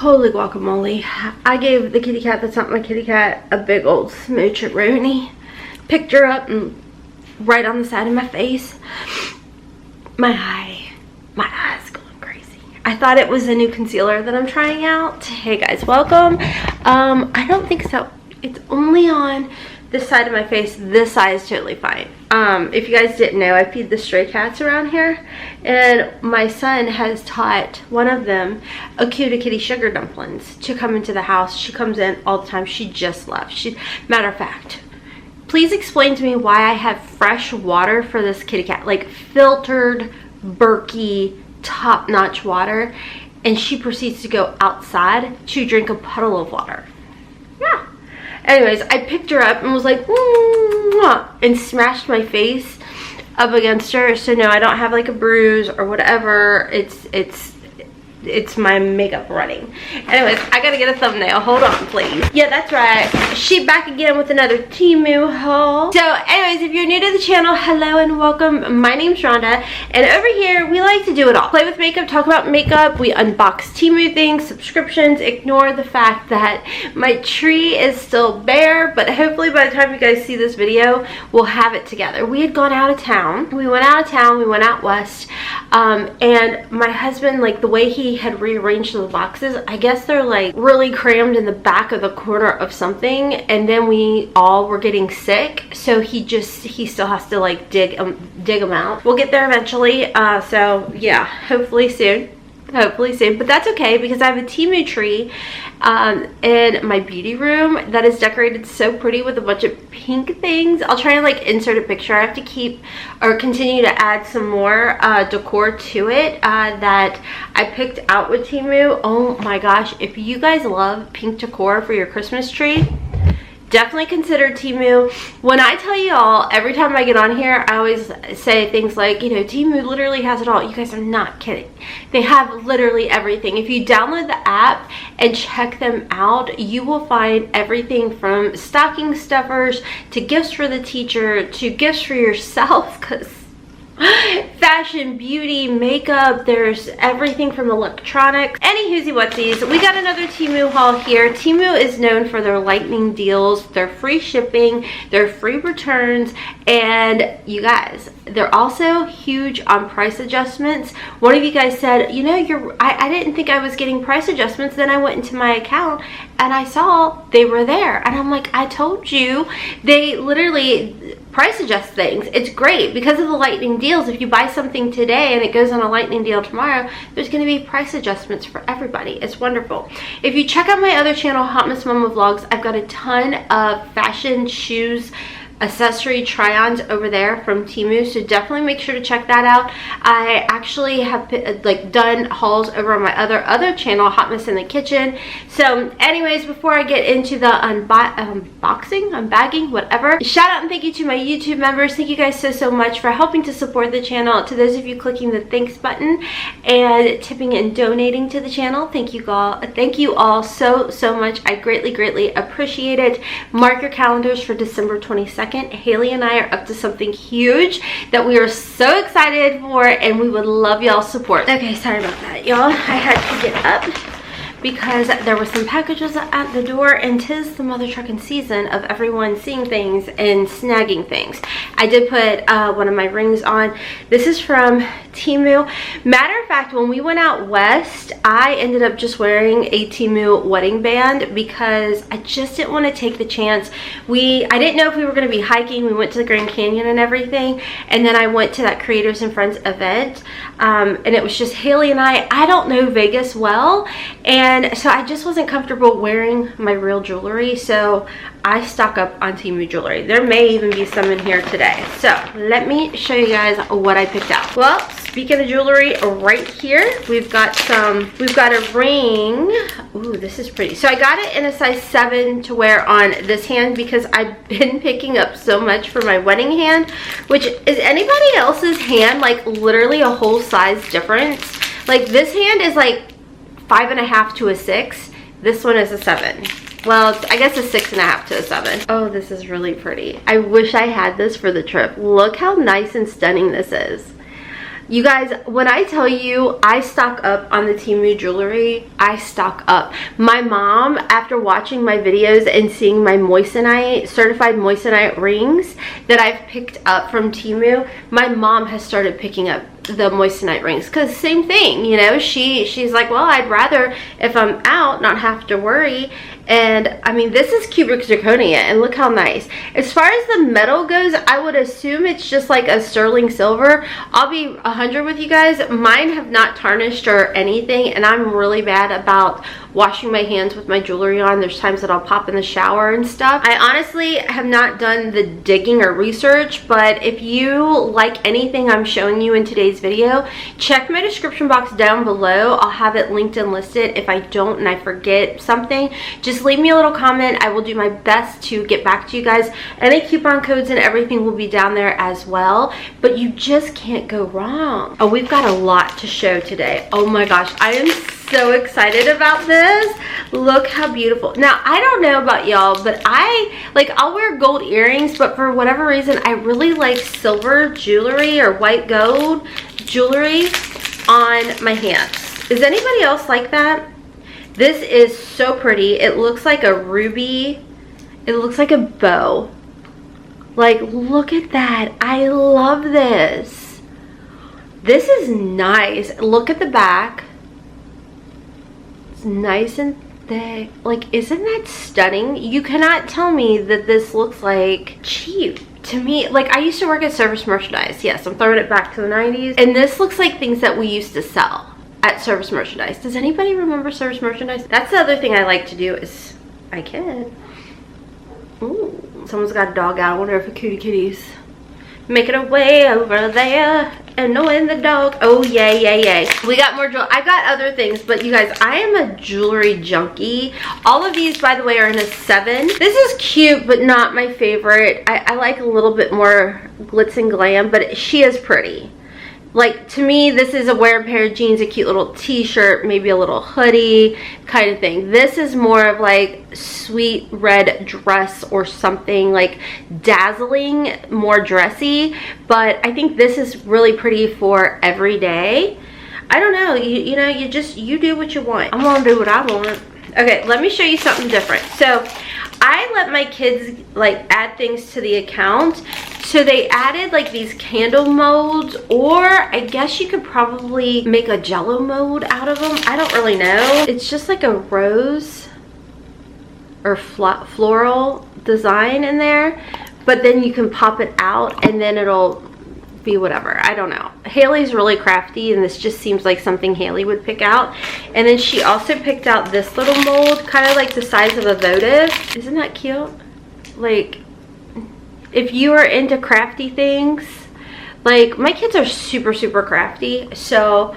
Holy guacamole. I gave the kitty cat that's not my kitty cat a big old smooch-a-rooney. Picked her up and right on the side of my face. My eye's going crazy. I thought it was a new concealer that I'm trying out. Hey guys, welcome. I don't think so. It's only on this side of my face. This side is totally fine. If you guys didn't know, I feed the stray cats around here, and my son has taught one of them a kitty sugar dumplings to come into the house. She comes in all the time. She just left. Matter of fact, please explain to me why I have fresh water for this kitty cat, like filtered, Berkey, top-notch water, and she proceeds to go outside to drink a puddle of water. Yeah. Anyways, I picked her up and was like, and smashed my face up against her. So no, I don't have like a bruise or whatever. It's my makeup running. Anyways, I gotta get a thumbnail. Hold on, please. Yeah, that's right. She back again with another TEMU haul. So anyways, if you're new to the channel, hello and welcome. My name's Rhonda, and over here we like to do it all. Play with makeup, talk about makeup, we unbox TEMU things, subscriptions. Ignore the fact that my tree is still bare, but hopefully by the time you guys see this video, we'll have it together. We had gone out of town. We went out west, and my husband, like the way he had rearranged the boxes, I guess they're like really crammed in the back of the corner of something, and then we all were getting sick, so he still has to like dig them out. We'll get there eventually, so yeah, hopefully soon, but that's okay because I have a TEMU tree in my beauty room that is decorated so pretty with a bunch of pink things. I'll try and like insert a picture. I have to continue to add some more decor to it that I picked out with TEMU. Oh my gosh, if you guys love pink decor for your Christmas tree, definitely consider TEMU. When I tell you all, every time I get on here, I always say things like, you know, TEMU literally has it all. You guys are not kidding. They have literally everything. If you download the app and check them out, you will find everything from stocking stuffers to gifts for the teacher to gifts for yourself, because fashion, beauty, makeup, there's everything from electronics. Any whoosie whatsies, we got another TEMU haul here. TEMU is known for their lightning deals, their free shipping, their free returns, and you guys, they're also huge on price adjustments. One of you guys said, you know, I didn't think I was getting price adjustments. Then I went into my account and I saw they were there, and I'm like, I told you, they literally price adjust things. It's great because of the lightning deals. If you buy something today and it goes on a lightning deal tomorrow, there's going to be price adjustments for everybody. It's wonderful. If you check out my other channel, HOTMESS MOMMA Vlogs, I've got a ton of fashion, shoes, accessory try-ons over there from TEMU, so definitely make sure to check that out. I actually have like done hauls over on my other channel, HOTMESS in the Kitchen. So anyways, before I get into the unbagging, whatever, shout out and thank you to my YouTube members. Thank you guys so much for helping to support the channel. To those of you clicking the thanks button and tipping and donating to the channel, thank you all so much. I greatly appreciate it. Mark your calendars for December 22nd. Haley and I are up to something huge that we are so excited for, and we would love y'all's support. Okay, sorry about that, y'all. I had to get up because there were some packages at the door, and 'tis the mother trucking season of everyone seeing things and snagging things. I did put one of my rings on. This is from TEMU. Matter of fact, when we went out west, I ended up just wearing a TEMU wedding band because I just didn't want to take the chance. I didn't know if we were going to be hiking. We went to the Grand Canyon and everything, and then I went to that Creators and Friends event, and it was just Haley and I don't know Vegas well, and so I just wasn't comfortable wearing my real jewelry, so I stock up on TEMU jewelry. There may even be some in here today. So let me show you guys what I picked out. Well, speaking of jewelry, right here we've got a ring. Ooh, this is pretty. So I got it in a size 7 to wear on this hand because I've been picking up so much for my wedding hand, which is anybody else's hand like literally a whole size difference. Like this hand is like 5.5 to a 6. This one is a 7. Well, I guess a 6.5 to a 7. Oh, this is really pretty. I wish I had this for the trip. Look how nice and stunning this is. You guys, when I tell you I stock up on the TEMU jewelry, I stock up. My mom, after watching my videos and seeing my moissanite, certified moissanite rings that I've picked up from TEMU, my mom has started picking up the moissanite rings, because same thing, you know, she's like, well, I'd rather, if I'm out, not have to worry. And I mean, this is cubic zirconia, and look how nice. As far as the metal goes, I would assume it's just like a sterling silver. I'll be 100 with you guys, mine have not tarnished or anything, and I'm really bad about washing my hands with my jewelry on. There's times that I'll pop in the shower and stuff. I honestly have not done the digging or research, but if you like anything I'm showing you in today's video, check my description box down below. I'll have it linked and listed. If I don't and I forget something, just leave me a little comment. I will do my best to get back to you guys. Any coupon codes and everything will be down there as well, but you just can't go wrong. Oh, we've got a lot to show today. Oh my gosh, I am so excited about this. Look how beautiful. Now, I don't know about y'all, but I'll wear gold earrings, but for whatever reason, I really like silver jewelry or white gold jewelry on my hands. Is anybody else like that? This is so pretty. It looks like a ruby. It looks like a bow. Like, look at that. I love this. This is nice. Look at the back. It's nice and thick. Like, isn't that stunning? You cannot tell me that this looks like cheap. To me, like, I used to work at Service Merchandise. Yes, I'm throwing it back to the 90s. And this looks like things that we used to sell at Service Merchandise. Does anybody remember Service Merchandise? That's the other thing I like to do is, I can. Ooh, someone's got a dog out. I wonder if a kitty's making her way over there and knowing the dog. Oh, yay, yay, yay. We got more jewelry. I got other things, but you guys, I am a jewelry junkie. All of these, by the way, are in a 7. This is cute, but not my favorite. I like a little bit more glitz and glam, but she is pretty. Like, to me, this is a wear a pair of jeans, a cute little t-shirt, maybe a little hoodie kind of thing. This is more of like sweet red dress or something like dazzling, more dressy. But I think this is really pretty for every day. I don't know, you know, you do what you want. I'm gonna do what I want. Okay, let me show you something different. So I let my kids like add things to the account. So they added like these candle molds, or I guess you could probably make a jello mold out of them. I don't really know. It's just like a rose or floral design in there, but then you can pop it out and then it'll be whatever. I don't know. Haley's really crafty, and this just seems like something Haley would pick out. And then she also picked out this little mold, kind of like the size of a votive. Isn't that cute? Like, if you are into crafty things, like my kids are super crafty, so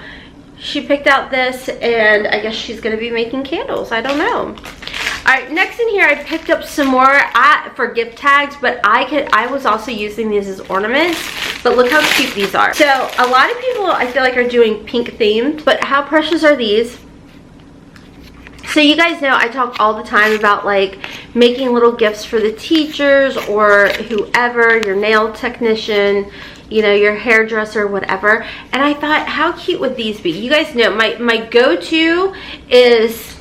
she picked out this, and I guess she's gonna be making candles. I don't know. All right, next in here, I picked up some more for gift tags, but I was also using these as ornaments. But look how cute these are. So a lot of people, I feel like, are doing pink themed, but how precious are these? So you guys know I talk all the time about like making little gifts for the teachers or whoever, your nail technician, you know, your hairdresser, whatever. And I thought, how cute would these be? You guys know my go-to is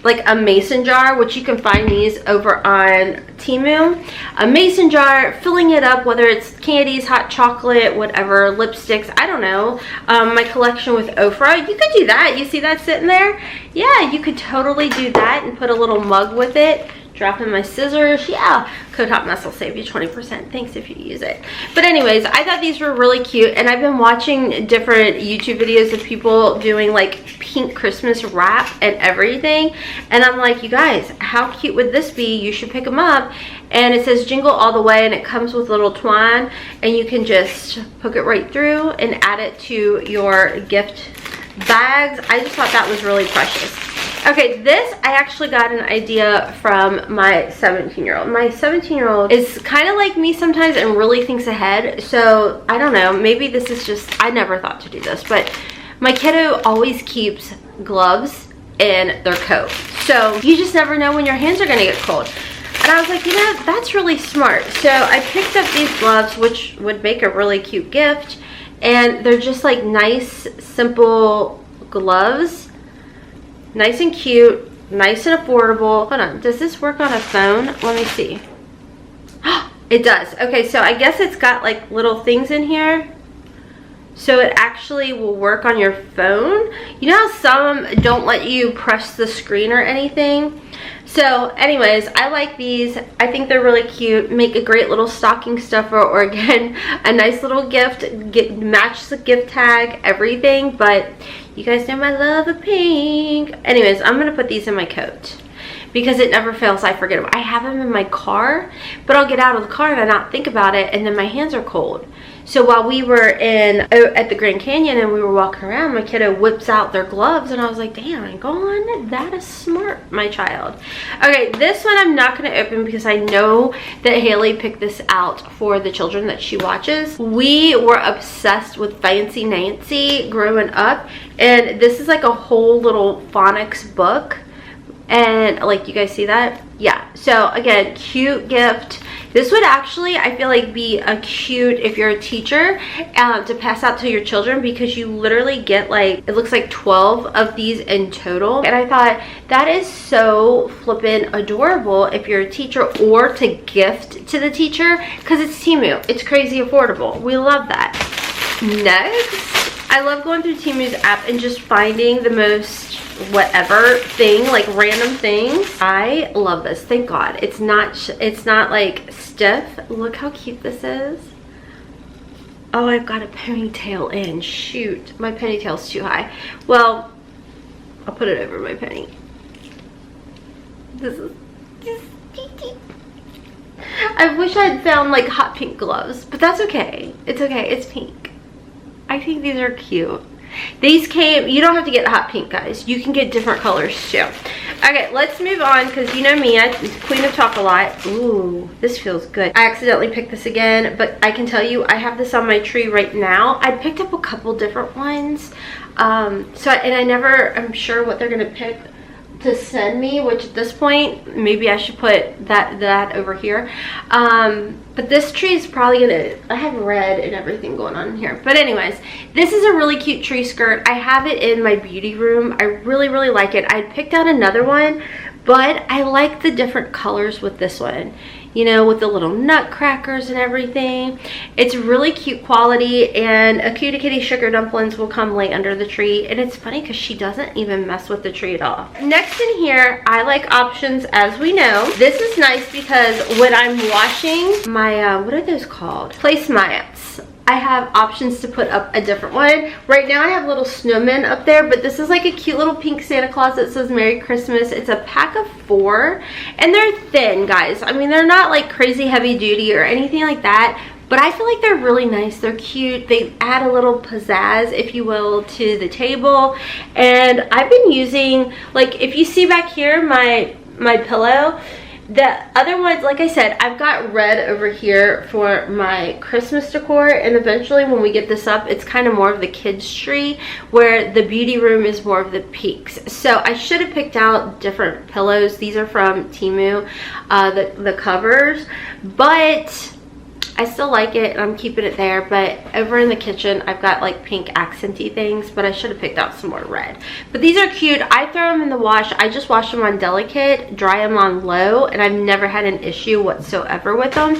like a mason jar, which you can find these over on TEMU. A mason jar, filling it up, whether it's candies, hot chocolate, whatever, lipsticks, I don't know. My collection with OFRA, you could do that. You see that sitting there? Yeah, you could totally do that and put a little mug with it. Drop in my scissors. Yeah, code HOTMESS will save you 20%. Thanks if you use it. But anyways, I thought these were really cute, and I've been watching different YouTube videos of people doing like pink Christmas wrap and everything, and I'm like, you guys, how cute would this be? You should pick them up. And it says jingle all the way, and it comes with little twine, and you can just hook it right through and add it to your gift bags. I just thought that was really precious. Okay, this I actually got an idea from my 17-year-old. My 17-year-old is kind of like me sometimes and really thinks ahead. So I don't know, maybe this is just, I never thought to do this, but my kiddo always keeps gloves in their coat. So you just never know when your hands are gonna get cold. And I was like, you know, that's really smart. So I picked up these gloves, which would make a really cute gift. And they're just like nice, simple gloves. Nice and cute, nice and affordable. Hold on, does this work on a phone? Let me see. It does. Okay, so I guess it's got like little things in here. So it actually will work on your phone. You know how some don't let you press the screen or anything? So anyways, I like these. I think they're really cute. Make a great little stocking stuffer, or again, a nice little gift. Match the gift tag, everything. But you guys know my love of pink. Anyways, I'm gonna put these in my coat because it never fails. I forget them. I have them in my car, but I'll get out of the car and I not think about it, and then my hands are cold. So while we were at the Grand Canyon and we were walking around, my kiddo whips out their gloves and I was like, damn, gone. That is smart, my child. Okay, this one I'm not going to open because I know that Haley picked this out for the children that she watches. We were obsessed with Fancy Nancy growing up, and this is like a whole little phonics book. And like, you guys see that? Yeah. So again, cute gift. This would actually, I feel like, be a cute, if you're a teacher, to pass out to your children, because you literally get like, it looks like 12 of these in total. And I thought that is so flippin' adorable if you're a teacher, or to gift to the teacher, because it's TEMU. It's crazy affordable. We love that. Next, I love going through TEMU's app and just finding the most whatever thing, like random things. I love this. Thank God it's not like stiff. Look how cute this is. Oh, I've got a ponytail in. Shoot, my ponytail's too high. Well, I'll put it over my penny. This is just peaky. I wish I'd found like hot pink gloves, but that's okay. It's okay. It's pink. I think these are cute. These came, you don't have to get hot pink, guys. You can get different colors too. Okay, let's move on, because you know me, I'm queen of talk a lot. Ooh, this feels good. I accidentally picked this again, but I can tell you, I have this on my tree right now. I picked up a couple different ones. I'm sure what they're gonna pick to send me, which at this point, maybe I should put that over here. But this tree is probably gonna, I have red and everything going on in here. But anyways, this is a really cute tree skirt. I have it in my beauty room. I really, really like it. I picked out another one, but I like the different colors with this one. You know, with the little nutcrackers and everything. It's really cute quality, and a Cutie Kitty sugar dumplings will come lay under the tree. And it's funny because she doesn't even mess with the tree at all. Next in here, I like options, as we know. This is nice because when I'm washing my, what are those called? Placemats. I have options to put up a different one. Right now I have little snowmen up there, but this is like a cute little pink Santa Claus that says Merry Christmas. It's a pack of 4, and they're thin, guys. I mean, they're not like crazy heavy duty or anything like that, but I feel like they're really nice. They're cute. They add a little pizzazz, if you will, to the table. And I've been using, like, if you see back here, my pillow, the other ones, like I said, I've got red over here for my Christmas decor, and eventually when we get this up, it's kind of more of the kids tree, where the beauty room is more of the peaks. So I should have picked out different pillows. These are from TEMU, the covers, but I still like it and I'm keeping it there. But over in the kitchen, I've got like pink accenty things, but I should have picked out some more red. But these are cute. I throw them in the wash. I just wash them on delicate, dry them on low, and I've never had an issue whatsoever with them.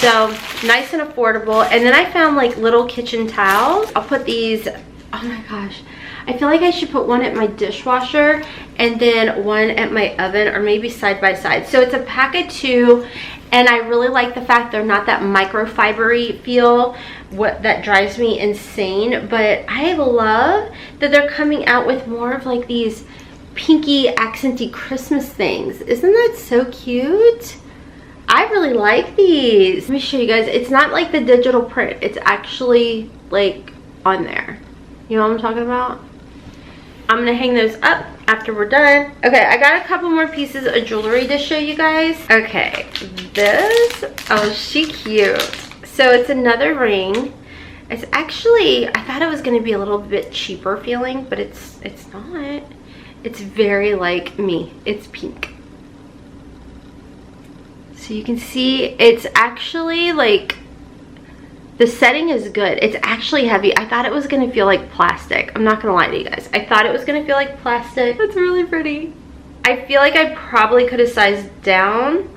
So nice and affordable. And then I found like little kitchen towels. I'll put these, oh my gosh, I feel like I should put one at my dishwasher and then one at my oven, or maybe side by side. So it's a pack of 2. And I really like the fact they're not that microfibery feel, that drives me insane. But I love that they're coming out with more of like these pinky accenty Christmas things. Isn't that so cute? I really like these. Let me show you guys. It's not like the digital print. It's actually like on there. You know what I'm talking about? I'm gonna hang those up after we're done. Okay, I got a couple more pieces of jewelry to show you guys. Okay, this, oh, she cute. So it's another ring. It's actually, I thought it was gonna be a little bit cheaper feeling, but it's not. It's very like me. It's pink. So you can see it's actually like The setting is good. It's actually heavy. I thought it was gonna feel like plastic. I'm not gonna lie to you guys. I thought it was gonna feel like plastic. That's really pretty. I feel like I probably could have sized down.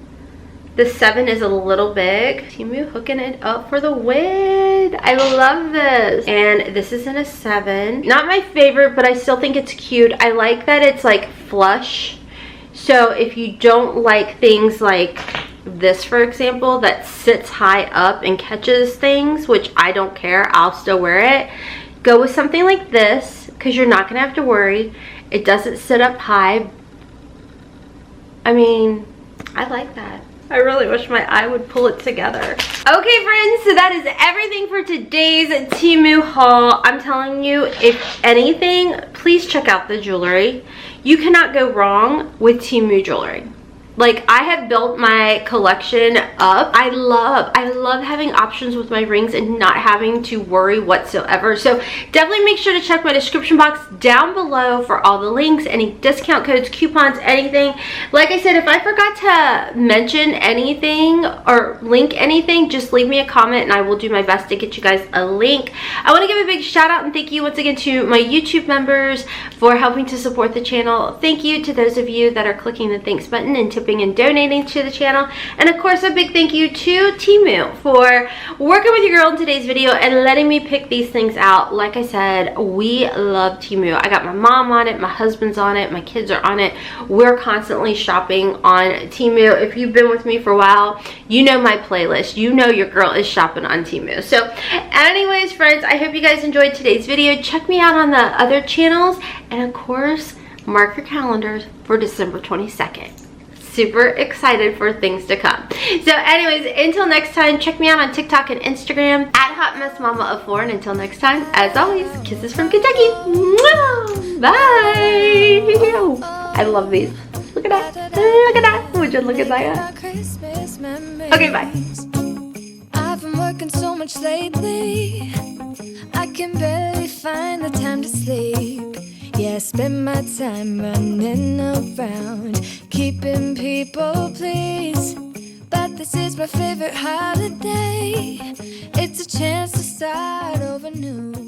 The 7 is a little big. TEMU hooking it up for the win. I love this. And this is in a 7. Not my favorite, but I still think it's cute. I like that it's like flush. So if you don't like things like this, for example, that sits high up and catches things, which I don't care, I'll still wear it. Go with something like this, because you're not gonna have to worry. It doesn't sit up high. I mean, I like that. I really wish my eye would pull it together. Okay, friends, so that is everything for today's TEMU haul. I'm telling you, if anything, please check out the jewelry. You cannot go wrong with TEMU jewelry. Like, I have built my collection up. I love having options with my rings and not having to worry whatsoever. So definitely make sure to check my description box down below for all the links, any discount codes, coupons, anything. Like I said, if I forgot to mention anything or link anything, just leave me a comment and I will do my best to get you guys a link. I want to give a big shout out and thank you once again to my YouTube members for helping to support the channel. Thank you to those of you that are clicking the thanks button and tipping and donating to the channel, and of course a big thank you to TEMU for working with your girl in today's video and letting me pick these things out. Like I said, we love TEMU. I got my mom on it, my husband's on it, my kids are on it. We're constantly shopping on TEMU. If you've been with me for a while, you know my playlist. You know your girl is shopping on TEMU. So anyways, friends, I hope you guys enjoyed today's video. Check me out on the other channels, and of course mark your calendars for December 22nd. Super excited for things to come. So anyways, until next time, check me out on TikTok and Instagram at HOTMESSMOMMA. And until next time, as always, kisses from Kentucky. Mwah! Bye. I love these. Look at that. Look at that. Would you look at that? Okay, bye. I've been working so much lately, I can barely find the time to sleep. Yeah, I spend my time running around, keeping people pleased. But this is my favorite holiday. It's a chance to start over new.